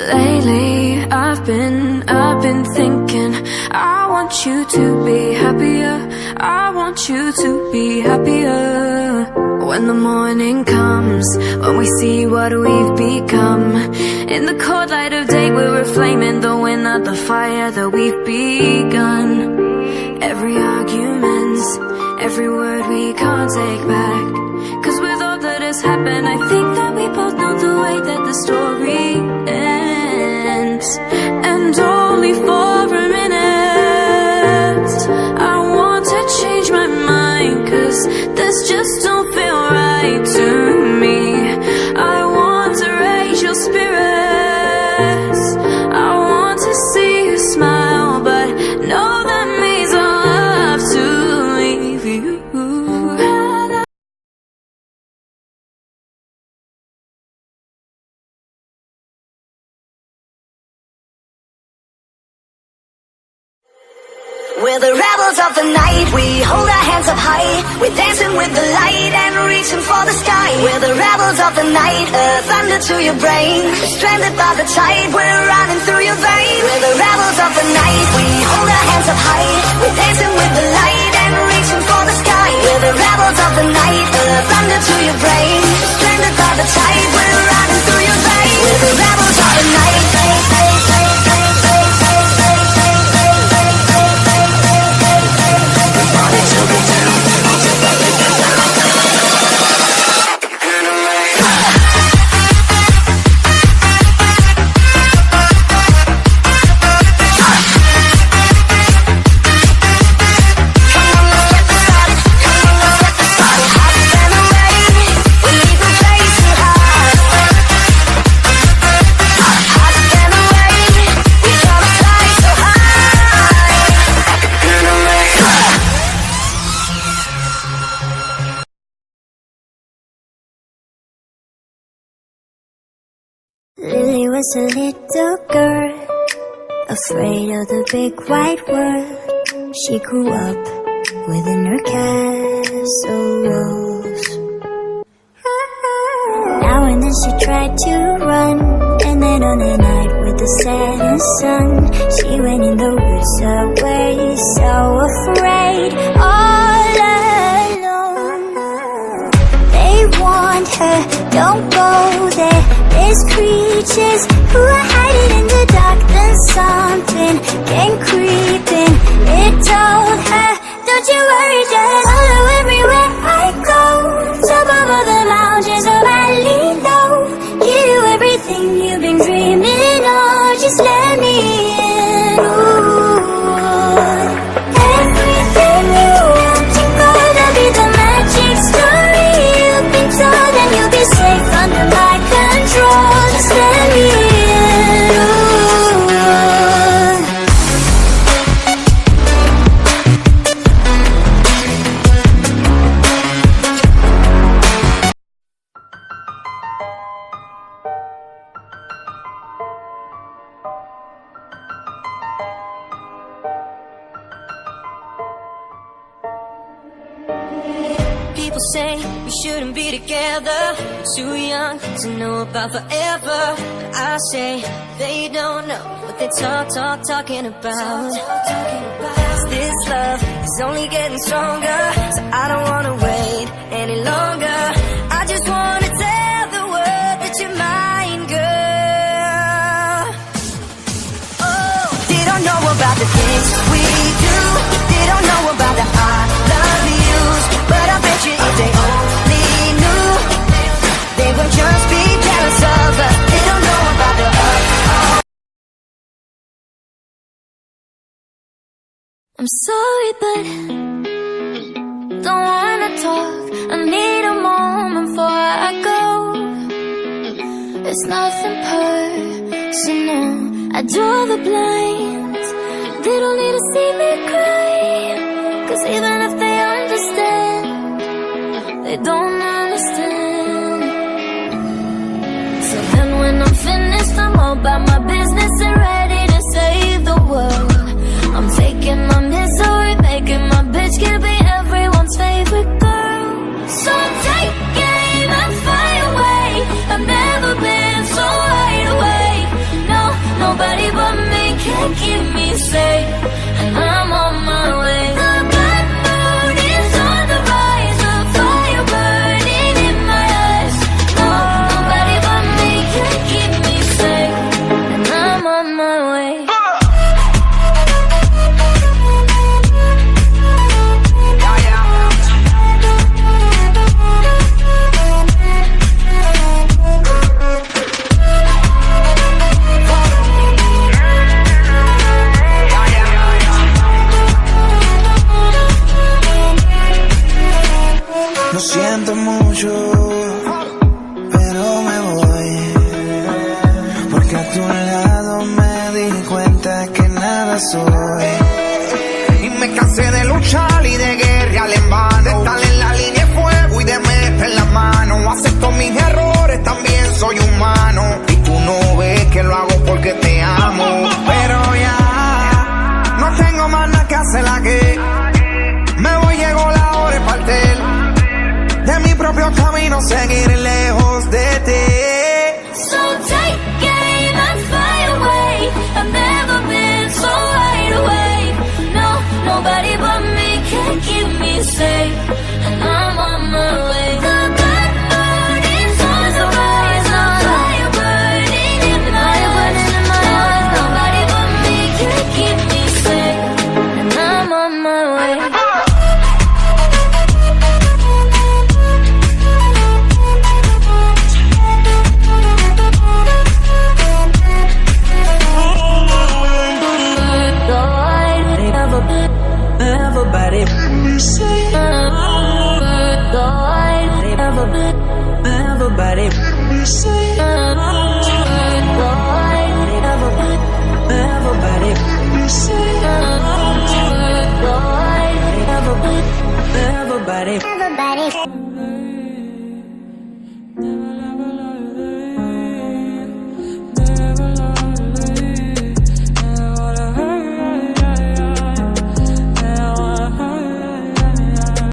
Lately, I've been thinking, I want you to be happier, I want you to be happier. When the morning comes, when we see what we've become, in the cold light of day we were flaming, though we're not the fire that we've begun. Every argument, every word we can't take back, 'cause with all that has happened, I think that we both know the way that the story ends. And only for a minute, I want to change my mind, 'cause this just don't feel right to me. I want to raise your spirits, I want to see you smile, but no, that means I'll have to leave you. We're the rebels of the night, we hold our hands up high, we're dancing with the light and reaching for the sky. We're the rebels of the night, thunder to your brain, stranded by the tide, we're running through your veins. We're the rebels of the night, we hold our hands up high, we're dancing with the light and reaching for the sky. We're the rebels of the night, thunder to your brain, stranded by the tide, we're running through your veins. We're the rebels of the night. Lily was a little girl, afraid of the big white world. She grew up within her castle walls. Now and then she tried to run, and then on a night with the setting sun, she went in the woods away, so afraid, all alone. They warned her, don't go there, there's creatures who are hiding in the dark. Then something came creeping, it told her, don't you worry, just follow everywhere I go. Top of all the mountains of valley low, give you everything you've been dreaming of, just let me in. Ooh. Everything you want to go, that'll be the magic story you've been told, and you'll be safe under my control, just let me in. People say we shouldn't be together, too young to know about forever. But I say they don't know what they talking about. This love is only getting stronger, so I don't wanna wait any longer. I just wanna tell the world that you're mine, girl. Oh, they don't know about the things we do, they don't know about the I love yous, but I bet you if they only knew, they would just must be jealous of, but they don't know about the I'm sorry, but don't wanna talk. I need a moment before I go. It's nothing personal. I draw the blinds. They don't need to see me cry, 'cause even if they understand, they don't understand. So then when I'm finished, I'm all about my business and ready to save the world. I'm taking my misery, making my bitch can be everyone's favorite girl. So take aim and fly away. I've never been so wide awake. No, nobody but me can keep me safe, and I'm on my way. The bad mood is on the rise, a fire burning in my eyes. No, nobody but me can keep me safe, and I'm on my way. Lo siento mucho, pero me voy, porque a tu lado me di cuenta que nada soy. Y me cansé de luchar y de guerrear en vano, de estar en la línea de fuego y de meter la mano. Acepto mis errores, también soy humano, y tú no ves que lo hago porque te amo. Pero ya no tengo más nada que hacer aquí. Me voy, llegó la hora de partir de mi propio camino, seguir lejos de ti. So take aim and fly away. I've never been so wide awake. No, nobody but me can keep me safe, and I'm on my way. The bad mood is on the rise, a fire burning in my eyes. Nobody but me can keep me safe, and I'm on my way. Everybody, everybody, everybody, everybody.